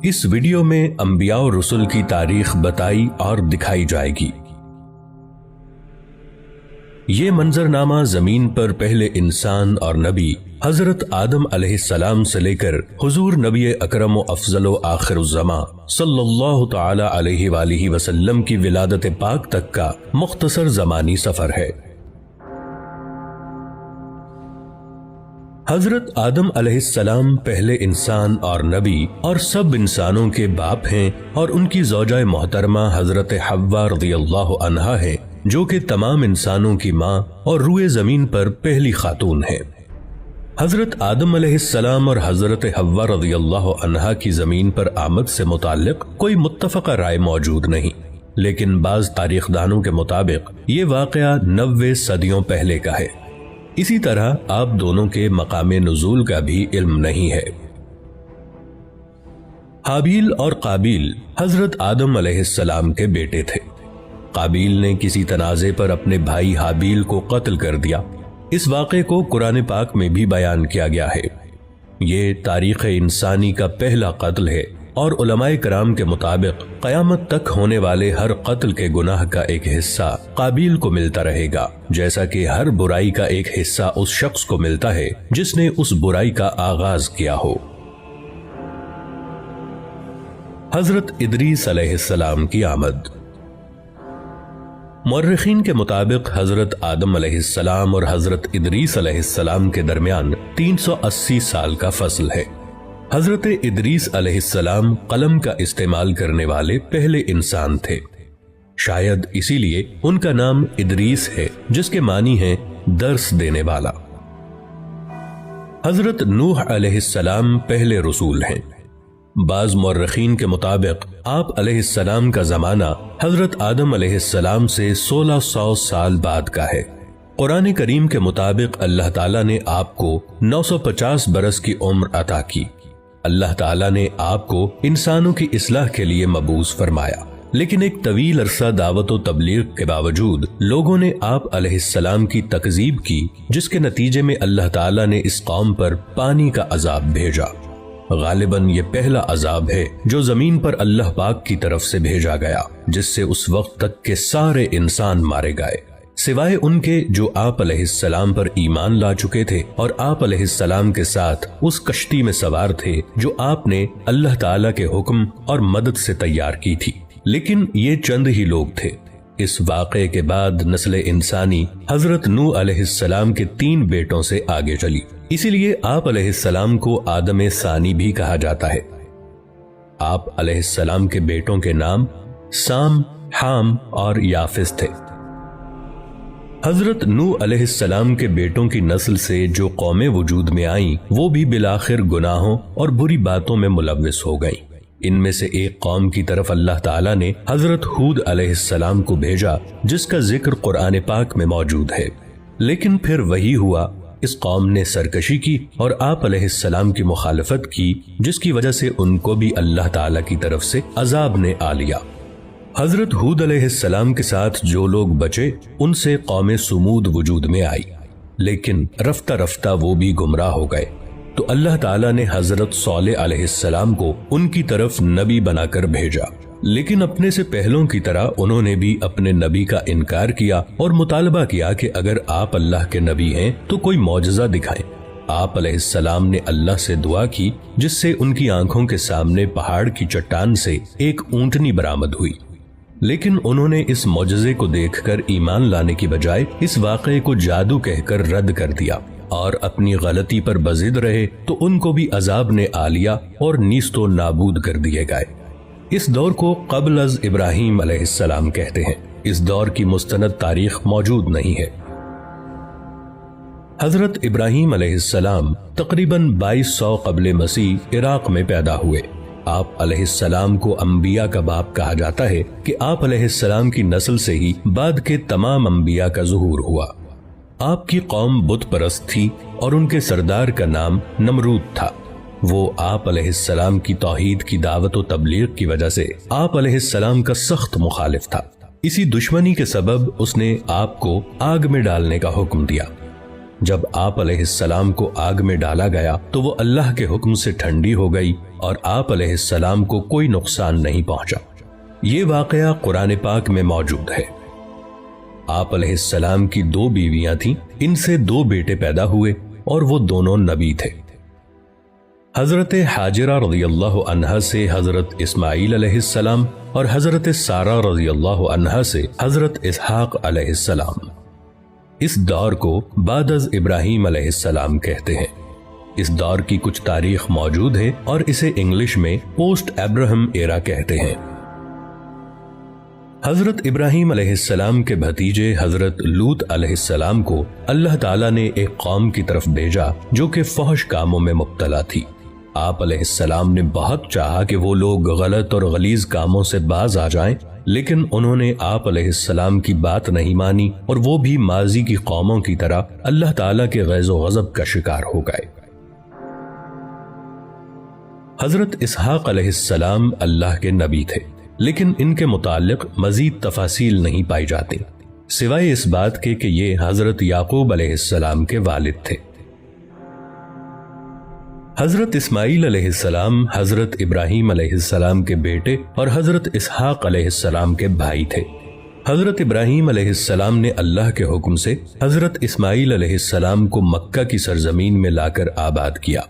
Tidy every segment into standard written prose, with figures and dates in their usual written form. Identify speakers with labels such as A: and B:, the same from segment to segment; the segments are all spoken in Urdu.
A: اس ویڈیو میں انبیاء اور رسل کی تاریخ بتائی اور دکھائی جائے گی۔ یہ منظرنامہ زمین پر پہلے انسان اور نبی حضرت آدم علیہ السلام سے لے کر حضور نبی اکرم و افضل و آخر الزماں صلی اللہ تعالی علیہ وآلہ وسلم کی ولادت پاک تک کا مختصر زمانی سفر ہے۔ حضرت آدم علیہ السلام پہلے انسان اور نبی اور سب انسانوں کے باپ ہیں، اور ان کی زوجہ محترمہ حضرت حوا رضی اللہ عنہا ہے، جو کہ تمام انسانوں کی ماں اور روئے زمین پر پہلی خاتون ہے۔ حضرت آدم علیہ السلام اور حضرت حوا رضی اللہ عنہا کی زمین پر آمد سے متعلق کوئی متفقہ رائے موجود نہیں، لیکن بعض تاریخ دانوں کے مطابق یہ واقعہ 90 صدیوں پہلے کا ہے۔ اسی طرح آپ دونوں کے مقام نزول کا بھی علم نہیں ہے۔ حابیل اور قابیل حضرت آدم علیہ السلام کے بیٹے تھے۔ قابیل نے کسی تنازع پر اپنے بھائی حابیل کو قتل کر دیا۔ اس واقعے کو قرآن پاک میں بھی بیان کیا گیا ہے۔ یہ تاریخ انسانی کا پہلا قتل ہے، اور علماء کرام کے مطابق قیامت تک ہونے والے ہر قتل کے گناہ کا ایک حصہ قابیل کو ملتا رہے گا، جیسا کہ ہر برائی کا ایک حصہ اس شخص کو ملتا ہے جس نے اس برائی کا آغاز کیا ہو۔ حضرت ادریس علیہ السلام کی آمد۔ مورخین کے مطابق حضرت آدم علیہ السلام اور حضرت ادریس علیہ السلام کے درمیان 380 سال کا فصل ہے۔ حضرت ادریس علیہ السلام قلم کا استعمال کرنے والے پہلے انسان تھے، شاید اسی لیے ان کا نام ادریس ہے، جس کے معنی ہے درس دینے والا۔ حضرت نوح علیہ السلام پہلے رسول ہیں۔ بعض مورخین کے مطابق آپ علیہ السلام کا زمانہ حضرت آدم علیہ السلام سے 1600 سال بعد کا ہے۔ قرآن کریم کے مطابق اللہ تعالیٰ نے آپ کو 950 برس کی عمر عطا کی۔ اللہ تعالیٰ نے آپ کو انسانوں کی اصلاح کے لیے مبعوث فرمایا، لیکن ایک طویل عرصہ دعوت و تبلیغ کے باوجود لوگوں نے آپ علیہ السلام کی تکذیب کی، جس کے نتیجے میں اللہ تعالیٰ نے اس قوم پر پانی کا عذاب بھیجا۔ غالباً یہ پہلا عذاب ہے جو زمین پر اللہ پاک کی طرف سے بھیجا گیا، جس سے اس وقت تک کے سارے انسان مارے گئے، سوائے ان کے جو آپ علیہ السلام پر ایمان لا چکے تھے اور آپ علیہ السلام کے ساتھ اس کشتی میں سوار تھے جو آپ نے اللہ تعالیٰ کے حکم اور مدد سے تیار کی تھی۔ لیکن یہ چند ہی لوگ تھے۔ اس واقعے کے بعد نسل انسانی حضرت نوح علیہ السلام کے 3 بیٹوں سے آگے چلی، اسی لیے آپ علیہ السلام کو آدم ثانی بھی کہا جاتا ہے۔ آپ علیہ السلام کے بیٹوں کے نام سام، حام اور یافس تھے۔ حضرت نوح علیہ السلام کے بیٹوں کی نسل سے جو قومیں وجود میں آئیں، وہ بھی بالآخر گناہوں اور بری باتوں میں ملوث ہو گئیں۔ ان میں سے ایک قوم کی طرف اللہ تعالیٰ نے حضرت ہود علیہ السلام کو بھیجا، جس کا ذکر قرآن پاک میں موجود ہے۔ لیکن پھر وہی ہوا، اس قوم نے سرکشی کی اور آپ علیہ السلام کی مخالفت کی، جس کی وجہ سے ان کو بھی اللہ تعالیٰ کی طرف سے عذاب نے آ لیا۔ حضرت ہود علیہ السلام کے ساتھ جو لوگ بچے، ان سے قوم سمود وجود میں آئی، لیکن رفتہ رفتہ وہ بھی گمراہ ہو گئے۔ تو اللہ تعالیٰ نے حضرت صالح علیہ السلام کو ان کی طرف نبی بنا کر بھیجا، لیکن اپنے سے پہلوں کی طرح انہوں نے بھی اپنے نبی کا انکار کیا اور مطالبہ کیا کہ اگر آپ اللہ کے نبی ہیں تو کوئی معجزہ دکھائیں۔ آپ علیہ السلام نے اللہ سے دعا کی، جس سے ان کی آنکھوں کے سامنے پہاڑ کی چٹان سے ایک اونٹنی برآمد ہوئی، لیکن انہوں نے اس معجزے کو دیکھ کر ایمان لانے کی بجائے اس واقعے کو جادو کہہ کر رد کر دیا اور اپنی غلطی پر بضد رہے، تو ان کو بھی عذاب نے آ لیا اور نیست و نابود کر دیے گئے۔ اس دور کو قبل از ابراہیم علیہ السلام کہتے ہیں۔ اس دور کی مستند تاریخ موجود نہیں ہے۔ حضرت ابراہیم علیہ السلام تقریباً 2200 قبل مسیح عراق میں پیدا ہوئے۔ آپ علیہ السلام کو انبیاء کا باپ کہا جاتا ہے کہ آپ علیہ السلام کی نسل سے ہی بعد کے تمام انبیاء کا ظہور ہوا۔ آپ کی قوم بت پرست تھی اور ان کے سردار کا نام نمرود تھا۔ وہ آپ علیہ السلام کی توحید کی دعوت و تبلیغ کی وجہ سے آپ علیہ السلام کا سخت مخالف تھا۔ اسی دشمنی کے سبب اس نے آپ کو آگ میں ڈالنے کا حکم دیا۔ جب آپ علیہ السلام کو آگ میں ڈالا گیا تو وہ اللہ کے حکم سے ٹھنڈی ہو گئی اور آپ علیہ السلام کو کوئی نقصان نہیں پہنچا۔ یہ واقعہ قرآن پاک میں موجود ہے۔ آپ علیہ السلام کی 2 بیویاں تھیں، ان سے 2 بیٹے پیدا ہوئے اور وہ دونوں نبی تھے۔ حضرت حاجرہ رضی اللہ عنہا سے حضرت اسماعیل علیہ السلام اور حضرت سارہ رضی اللہ عنہا سے حضرت اسحاق علیہ السلام۔ اس دور کو بعد از ابراہیم علیہ السلام کہتے ہیں۔ اس دور کی کچھ تاریخ موجود ہے اور اسے انگلش میں پوسٹ ابراہم ایرا کہتے ہیں۔ حضرت ابراہیم علیہ السلام کے بھتیجے حضرت لوط علیہ السلام کو اللہ تعالیٰ نے ایک قوم کی طرف بھیجا جو کہ فحش کاموں میں مبتلا تھی۔ آپ علیہ السلام نے بہت چاہا کہ وہ لوگ غلط اور غلیظ کاموں سے باز آ جائیں، لیکن انہوں نے آپ علیہ السلام کی بات نہیں مانی اور وہ بھی ماضی کی قوموں کی طرح اللہ تعالیٰ کے غیظ و غضب کا شکار ہو گئے۔ حضرت اسحاق علیہ السلام اللہ کے نبی تھے، لیکن ان کے متعلق مزید تفاصیل نہیں پائی جاتی، سوائے اس بات کے کہ یہ حضرت یعقوب علیہ السلام کے والد تھے۔ حضرت اسماعیل علیہ السلام حضرت ابراہیم علیہ السلام کے بیٹے اور حضرت اسحاق علیہ السلام کے بھائی تھے۔ حضرت ابراہیم علیہ السلام نے اللہ کے حکم سے حضرت اسماعیل علیہ السلام کو مکہ کی سرزمین میں لا کر آباد کیا۔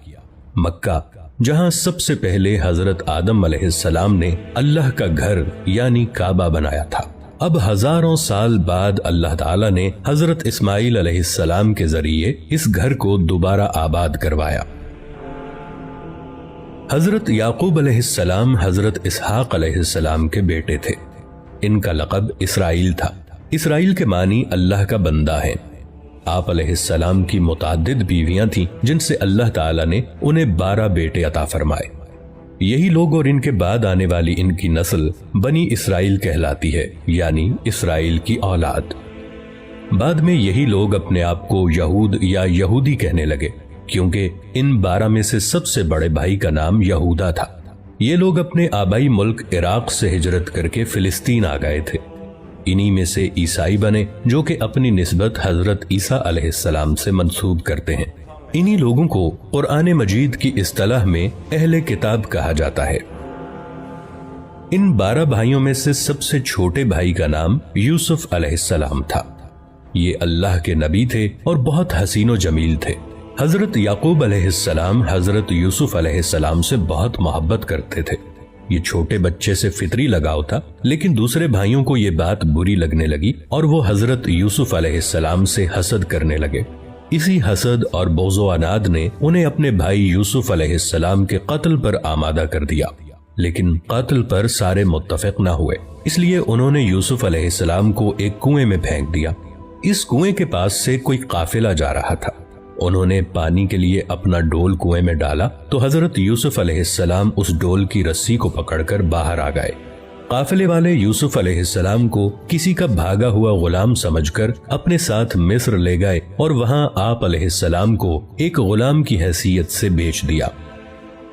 A: مکہ جہاں سب سے پہلے حضرت آدم علیہ السلام نے اللہ کا گھر یعنی کعبہ بنایا تھا، اب ہزاروں سال بعد اللہ تعالیٰ نے حضرت اسماعیل علیہ السلام کے ذریعے اس گھر کو دوبارہ آباد کروایا۔ حضرت یعقوب علیہ السلام حضرت اسحاق علیہ السلام کے بیٹے تھے۔ ان کا لقب اسرائیل تھا۔ اسرائیل کے معنی اللہ کا بندہ ہے۔ آپ علیہ السلام کی متعدد بیویاں تھیں جن سے اللہ تعالیٰ نے انہیں 12 بیٹے عطا فرمائے۔ یہی لوگ اور ان کے بعد آنے والی ان کی نسل بنی اسرائیل کہلاتی ہے، یعنی اسرائیل کی اولاد۔ بعد میں یہی لوگ اپنے آپ کو یہود یا یہودی کہنے لگے، کیونکہ ان 12 میں سے سب سے بڑے بھائی کا نام یہودا تھا۔ یہ لوگ اپنے آبائی ملک عراق سے ہجرت کر کے فلسطین آ گئے تھے۔ انہی میں سے عیسائی بنے جو کہ اپنی نسبت حضرت عیسیٰ علیہ السلام سے منسوب کرتے ہیں۔ انہی لوگوں کو قرآن مجید کی اصطلاح میں اہل کتاب کہا جاتا ہے۔ ان 12 بھائیوں میں سے سب سے چھوٹے بھائی کا نام یوسف علیہ السلام تھا۔ یہ اللہ کے نبی تھے اور بہت حسین و جمیل تھے۔ حضرت یعقوب علیہ السلام حضرت یوسف علیہ السلام سے بہت محبت کرتے تھے۔ یہ چھوٹے بچے سے فطری لگاؤ تھا، لیکن دوسرے بھائیوں کو یہ بات بری لگنے لگی اور وہ حضرت یوسف علیہ السلام سے حسد کرنے لگے۔ اسی حسد اور بغض و عناد نے انہیں اپنے بھائی یوسف علیہ السلام کے قتل پر آمادہ کر دیا، لیکن قتل پر سارے متفق نہ ہوئے، اس لیے انہوں نے یوسف علیہ السلام کو ایک کنویں میں پھینک دیا۔ اس کنویں کے پاس سے کوئی قافلہ جا رہا تھا۔ انہوں نے پانی کے لیے اپنا ڈول کنویں میں ڈالا تو حضرت یوسف علیہ السلام اس ڈول کی رسی کو پکڑ کر باہر آ گئے۔ قافلے والے یوسف علیہ السلام کو کسی کا بھاگا ہوا غلام سمجھ کر اپنے ساتھ مصر لے گئے اور وہاں آپ علیہ السلام کو ایک غلام کی حیثیت سے بیچ دیا۔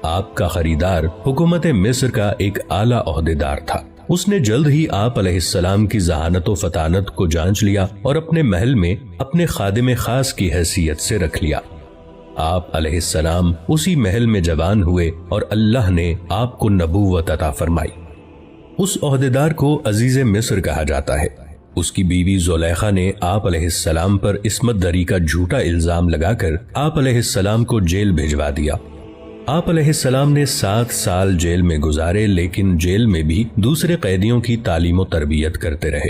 A: آپ کا خریدار حکومت مصر کا ایک اعلیٰ عہدیدار تھا۔ اس نے جلد ہی آپ علیہ السلام کی ذہانت و فطانت کو جانچ لیا اور اپنے محل میں اپنے خادم خاص کی حیثیت سے رکھ لیا۔ آپ علیہ السلام اسی محل میں جوان ہوئے اور اللہ نے آپ کو نبوت عطا فرمائی۔ اس عہدیدار کو عزیز مصر کہا جاتا ہے۔ اس کی بیوی زلیخا نے آپ علیہ السلام پر عصمت دری کا جھوٹا الزام لگا کر آپ علیہ السلام کو جیل بھجوا دیا۔ آپ علیہ السلام نے 7 سال جیل میں گزارے، لیکن جیل میں بھی دوسرے قیدیوں کی تعلیم و تربیت کرتے رہے۔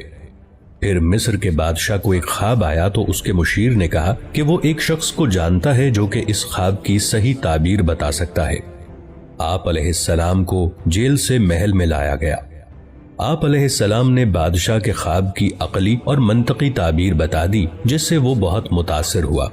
A: پھر مصر کے بادشاہ کو ایک خواب آیا تو اس کے مشیر نے کہا کہ وہ ایک شخص کو جانتا ہے جو کہ اس خواب کی صحیح تعبیر بتا سکتا ہے۔ آپ علیہ السلام کو جیل سے محل میں لایا گیا۔ آپ علیہ السلام نے بادشاہ کے خواب کی عقلی اور منطقی تعبیر بتا دی، جس سے وہ بہت متاثر ہوا۔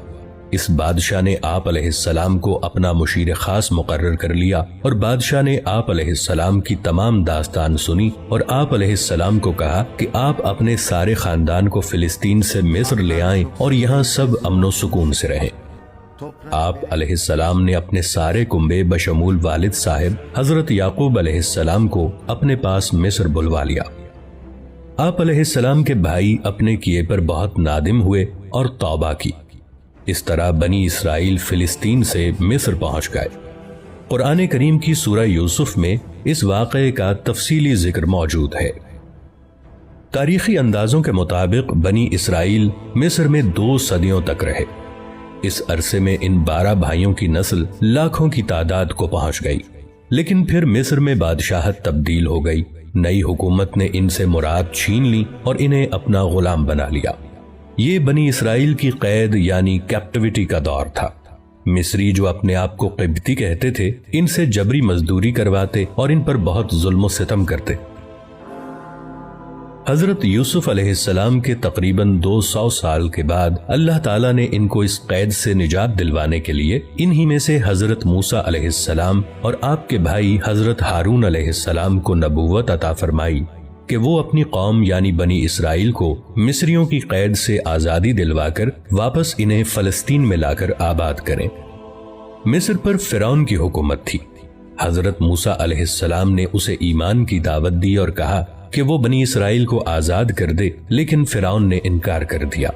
A: اس بادشاہ نے آپ علیہ السلام کو اپنا مشیر خاص مقرر کر لیا اور بادشاہ نے آپ علیہ السلام کی تمام داستان سنی اور آپ علیہ السلام کو کہا کہ آپ اپنے سارے خاندان کو فلسطین سے مصر لے آئیں اور یہاں سب امن و سکون سے رہیں۔ آپ علیہ السلام نے اپنے سارے کنبے بشمول والد صاحب حضرت یعقوب علیہ السلام کو اپنے پاس مصر بلوا لیا۔ آپ علیہ السلام کے بھائی اپنے کیے پر بہت نادم ہوئے اور توبہ کی۔ اس طرح بنی اسرائیل فلسطین سے مصر پہنچ گئے۔ قرآن کریم کی سورہ یوسف میں اس واقعے کا تفصیلی ذکر موجود ہے۔ تاریخی اندازوں کے مطابق بنی اسرائیل مصر میں 2 صدیوں تک رہے۔ اس عرصے میں ان 12 بھائیوں کی نسل لاکھوں کی تعداد کو پہنچ گئی، لیکن پھر مصر میں بادشاہت تبدیل ہو گئی۔ نئی حکومت نے ان سے مراد چھین لی اور انہیں اپنا غلام بنا لیا۔ یہ بنی اسرائیل کی قید یعنی کیپٹیوٹی کا دور تھا۔ مصری جو اپنے آپ کو قبطی کہتے تھے، ان سے جبری مزدوری کرواتے اور ان پر بہت ظلم و ستم کرتے۔ حضرت یوسف علیہ السلام کے تقریباً 200 سال کے بعد اللہ تعالیٰ نے ان کو اس قید سے نجات دلوانے کے لیے انہی میں سے حضرت موسیٰ علیہ السلام اور آپ کے بھائی حضرت ہارون علیہ السلام کو نبوت عطا فرمائی کہ وہ اپنی قوم یعنی بنی اسرائیل کو مصریوں کی قید سے آزادی دلوا کر واپس انہیں فلسطین میں لا کر آباد کریں۔ مصر پر فرعون کی حکومت تھی۔ حضرت موسیٰ علیہ السلام نے اسے ایمان کی دعوت دی اور کہا کہ وہ بنی اسرائیل کو آزاد کر دے، لیکن فرعون نے انکار کر دیا۔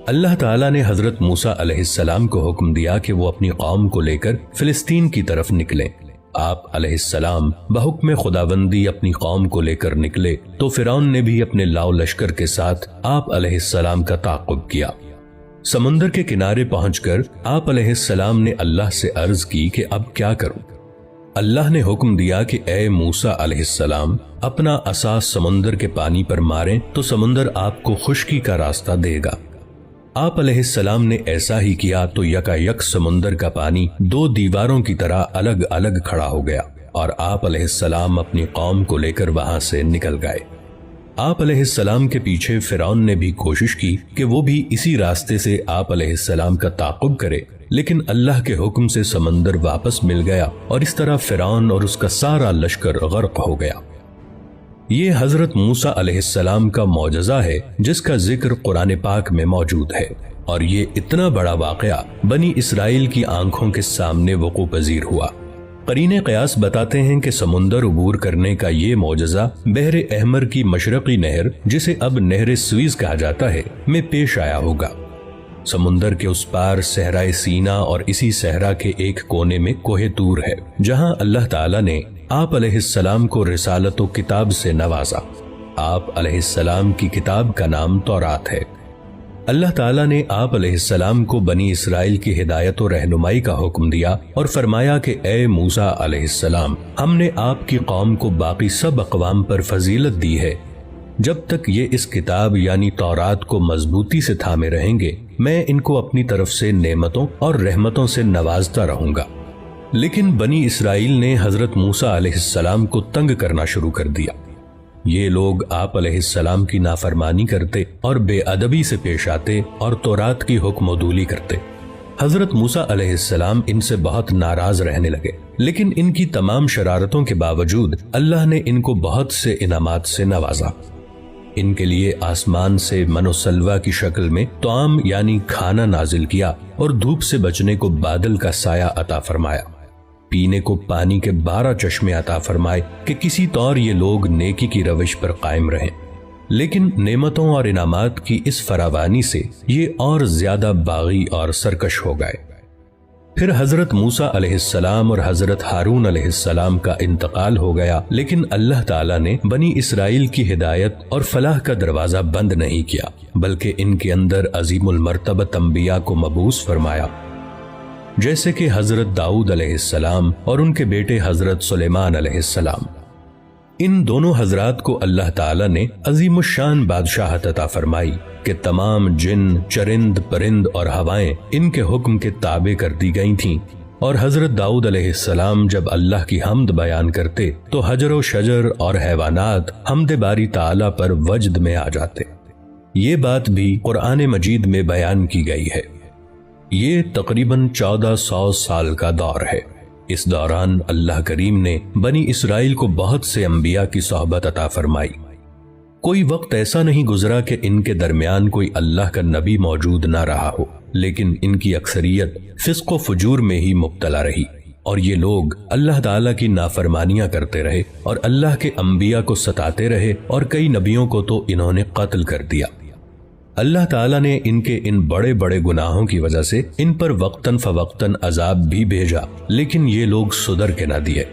A: اللہ تعالیٰ نے حضرت موسیٰ علیہ السلام کو حکم دیا کہ وہ اپنی قوم کو لے کر فلسطین کی طرف نکلیں۔ آپ علیہ السلام بحکم خداوندی اپنی قوم کو لے کر نکلے تو فرعون نے بھی اپنے لاؤ لشکر کے ساتھ آپ علیہ السلام کا تعاقب کیا۔ سمندر کے کنارے پہنچ کر آپ علیہ السلام نے اللہ سے عرض کی کہ اب کیا کروں؟ اللہ نے حکم دیا کہ اے موسیٰ علیہ السلام اپنا عصا سمندر کے پانی پر ماریں تو سمندر آپ کو خشکی کا راستہ دے گا۔ آپ علیہ السلام نے ایسا ہی کیا تو یکا یک سمندر کا پانی 2 دیواروں کی طرح الگ الگ کھڑا ہو گیا اور آپ علیہ السلام اپنی قوم کو لے کر وہاں سے نکل گئے۔ آپ علیہ السلام کے پیچھے فرعون نے بھی کوشش کی کہ وہ بھی اسی راستے سے آپ علیہ السلام کا تعاقب کرے، لیکن اللہ کے حکم سے سمندر واپس مل گیا اور اس طرح فرعون اور اس کا سارا لشکر غرق ہو گیا۔ یہ حضرت موسیٰ علیہ السلام کا معجزہ ہے جس کا ذکر قرآن پاک میں موجود ہے، اور یہ اتنا بڑا واقعہ بنی اسرائیل کی آنکھوں کے سامنے وقوع پذیر ہوا۔ قرین قیاس بتاتے ہیں کہ سمندر عبور کرنے کا یہ معجزہ بحر احمر کی مشرقی نہر، جسے اب نہر سویز کہا جاتا ہے، میں پیش آیا ہوگا۔ سمندر کے اس پار صحرائے سینا اور اسی صحرا کے ایک کونے میں کوہ طور ہے، جہاں اللہ تعالیٰ نے آپ علیہ السلام کو رسالت و کتاب سے نوازا۔ آپ علیہ السلام کی کتاب کا نام تورات ہے۔ اللہ تعالیٰ نے آپ علیہ السلام کو بنی اسرائیل کی ہدایت و رہنمائی کا حکم دیا اور فرمایا کہ اے موسیٰ علیہ السلام، ہم نے آپ کی قوم کو باقی سب اقوام پر فضیلت دی ہے۔ جب تک یہ اس کتاب یعنی تورات کو مضبوطی سے تھامے رہیں گے، میں ان کو اپنی طرف سے نعمتوں اور رحمتوں سے نوازتا رہوں گا۔ لیکن بنی اسرائیل نے حضرت موسیٰ علیہ السلام کو تنگ کرنا شروع کر دیا۔ یہ لوگ آپ علیہ السلام کی نافرمانی کرتے اور بے ادبی سے پیش آتے اور تورات کی حکم عدولی کرتے۔ حضرت موسیٰ علیہ السلام ان سے بہت ناراض رہنے لگے، لیکن ان کی تمام شرارتوں کے باوجود اللہ نے ان کو بہت سے انعامات سے نوازا۔ ان کے لیے آسمان سے من و سلوہ کی شکل میں طعام یعنی کھانا نازل کیا اور دھوپ سے بچنے کو بادل کا سایہ عطا فرمایا۔ پینے کو پانی کے 12 چشمے عطا فرمائے کہ کسی طور یہ لوگ نیکی کی روش پر قائم رہیں۔ لیکن نعمتوں اور انعامات کی اس فراوانی سے یہ اور زیادہ باغی اور سرکش ہو گئے۔ پھر حضرت موسیٰ علیہ السلام اور حضرت ہارون علیہ السلام کا انتقال ہو گیا، لیکن اللہ تعالیٰ نے بنی اسرائیل کی ہدایت اور فلاح کا دروازہ بند نہیں کیا، بلکہ ان کے اندر عظیم المرتبت انبیاء کو مبعوث فرمایا، جیسے کہ حضرت داؤد علیہ السلام اور ان کے بیٹے حضرت سلیمان علیہ السلام۔ ان دونوں حضرات کو اللہ تعالیٰ نے عظیم الشان بادشاہت عطا فرمائی کہ تمام جن، چرند، پرند اور ہوائیں ان کے حکم کے تابع کر دی گئی تھیں، اور حضرت داؤد علیہ السلام جب اللہ کی حمد بیان کرتے تو حجر و شجر اور حیوانات حمد باری تعالیٰ پر وجد میں آ جاتے۔ یہ بات بھی قرآن مجید میں بیان کی گئی ہے۔ یہ تقریباً 1400 سال کا دور ہے۔ اس دوران اللہ کریم نے بنی اسرائیل کو بہت سے انبیاء کی صحبت عطا فرمائی۔ کوئی وقت ایسا نہیں گزرا کہ ان کے درمیان کوئی اللہ کا نبی موجود نہ رہا ہو، لیکن ان کی اکثریت فسق و فجور میں ہی مبتلا رہی، اور یہ لوگ اللہ تعالیٰ کی نافرمانیاں کرتے رہے اور اللہ کے انبیاء کو ستاتے رہے، اور کئی نبیوں کو تو انہوں نے قتل کر دیا۔ اللہ تعالیٰ نے ان کے ان بڑے بڑے گناہوں کی وجہ سے ان پر وقتاً فوقتاً عذاب بھی بھیجا، لیکن یہ لوگ سدھر کے نہ دیے۔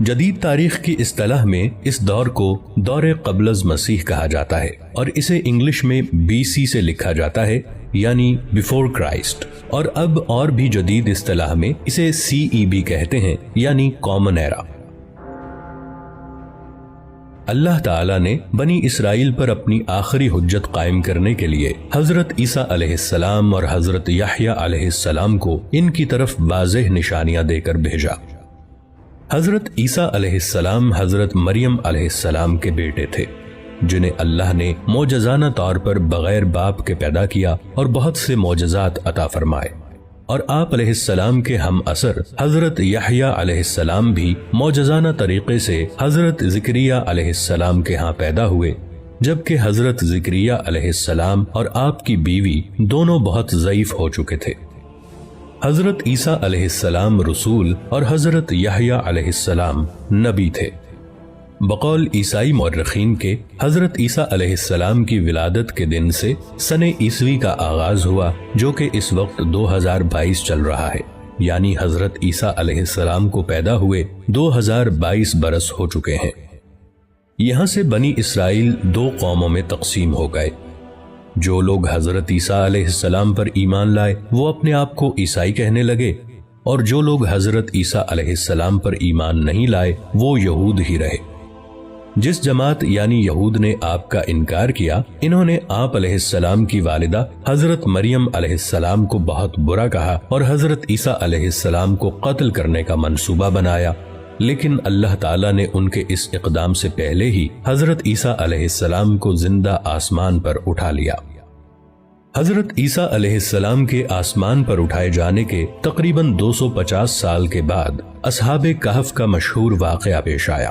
A: جدید تاریخ کی اصطلاح میں اس دور کو دور قبل از مسیح کہا جاتا ہے، اور اسے انگلش میں BC سے لکھا جاتا ہے، یعنی بیفور کرائسٹ، اور اب اور بھی جدید اصطلاح میں اسے CE بھی کہتے ہیں، یعنی کامن ایرا۔ اللہ تعالیٰ نے بنی اسرائیل پر اپنی آخری حجت قائم کرنے کے لیے حضرت عیسیٰ علیہ السلام اور حضرت یحییٰ علیہ السلام کو ان کی طرف واضح نشانیاں دے کر بھیجا۔ حضرت عیسیٰ علیہ السلام حضرت مریم علیہ السلام کے بیٹے تھے، جنہیں اللہ نے معجزانہ طور پر بغیر باپ کے پیدا کیا اور بہت سے معجزات عطا فرمائے، اور آپ علیہ السلام کے ہم اثر حضرت یحییٰ علیہ السلام بھی معجزانہ طریقے سے حضرت زکریا علیہ السلام کے ہاں پیدا ہوئے، جبکہ حضرت زکریا علیہ السلام اور آپ کی بیوی دونوں بہت ضعیف ہو چکے تھے۔ حضرت عیسیٰ علیہ السلام رسول اور حضرت یحییٰ علیہ السلام نبی تھے۔ بقول عیسائی مورخین کے حضرت عیسیٰ علیہ السلام کی ولادت کے دن سے سن عیسوی کا آغاز ہوا، جو کہ اس وقت 2022 چل رہا ہے، یعنی حضرت عیسیٰ علیہ السلام کو پیدا ہوئے 2022 برس ہو چکے ہیں۔ یہاں سے بنی اسرائیل دو قوموں میں تقسیم ہو گئے۔ جو لوگ حضرت عیسیٰ علیہ السلام پر ایمان لائے وہ اپنے آپ کو عیسائی کہنے لگے، اور جو لوگ حضرت عیسیٰ علیہ السلام پر ایمان نہیں لائے وہ یہود ہی رہے۔ جس جماعت یعنی یہود نے آپ کا انکار کیا، انہوں نے آپ علیہ السلام کی والدہ حضرت مریم علیہ السلام کو بہت برا کہا اور حضرت عیسیٰ علیہ السلام کو قتل کرنے کا منصوبہ بنایا، لیکن اللہ تعالیٰ نے ان کے اس اقدام سے پہلے ہی حضرت عیسیٰ علیہ السلام کو زندہ آسمان پر اٹھا لیا۔ حضرت عیسیٰ علیہ السلام کے آسمان پر اٹھائے جانے کے تقریباً 250 سال کے بعد اصحاب کہف کا مشہور واقعہ پیش آیا۔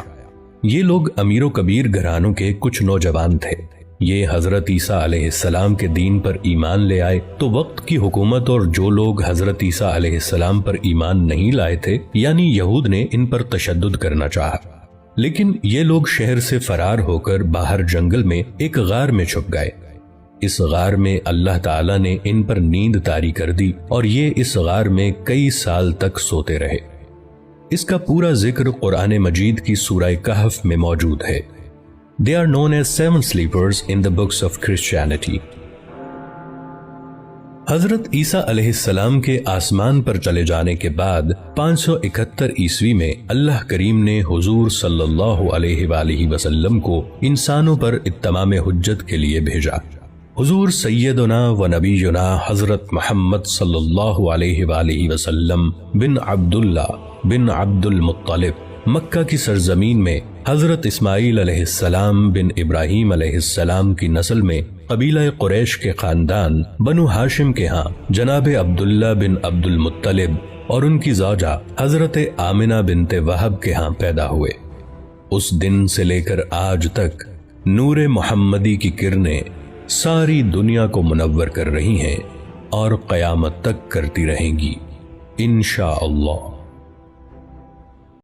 A: یہ لوگ امیر و کبیر گھرانوں کے کچھ نوجوان تھے۔ یہ حضرت عیسیٰ علیہ السلام کے دین پر ایمان لے آئے تو وقت کی حکومت اور جو لوگ حضرت عیسیٰ علیہ السلام پر ایمان نہیں لائے تھے یعنی یہود نے ان پر تشدد کرنا چاہا، لیکن یہ لوگ شہر سے فرار ہو کر باہر جنگل میں ایک غار میں چھپ گئے۔ اس غار میں اللہ تعالیٰ نے ان پر نیند طاری کر دی اور یہ اس غار میں کئی سال تک سوتے رہے۔ اس کا پورا ذکر قرآن مجید کی سورہ کہف میں موجود ہے۔ They are known as 7 sleepers in the books of Christianity۔ حضرت عیسیٰ علیہ السلام کے آسمان پر چلے جانے کے بعد 571 عیسوی میں اللہ کریم نے حضور صلی اللہ علیہ وآلہ وسلم کو انسانوں پر اتمام حجت کے لیے بھیجا۔ حضور سیدنا و نبینا حضرت محمد صلی اللہ علیہ وآلہ وسلم بن عبداللہ بن عبد المطلب مکہ کی سرزمین میں حضرت اسماعیل علیہ السلام بن ابراہیم علیہ السلام کی نسل میں قبیلہ قریش کے خاندان بنو ہاشم کے ہاں جناب عبداللہ بن عبد المطلب اور ان کی زوجہ حضرت آمنہ بنت وہب کے ہاں پیدا ہوئے۔ اس دن سے لے کر آج تک نور محمدی کی کرنیں ساری دنیا کو منور کر رہی ہیں اور قیامت تک کرتی رہیں گی انشاءاللہ۔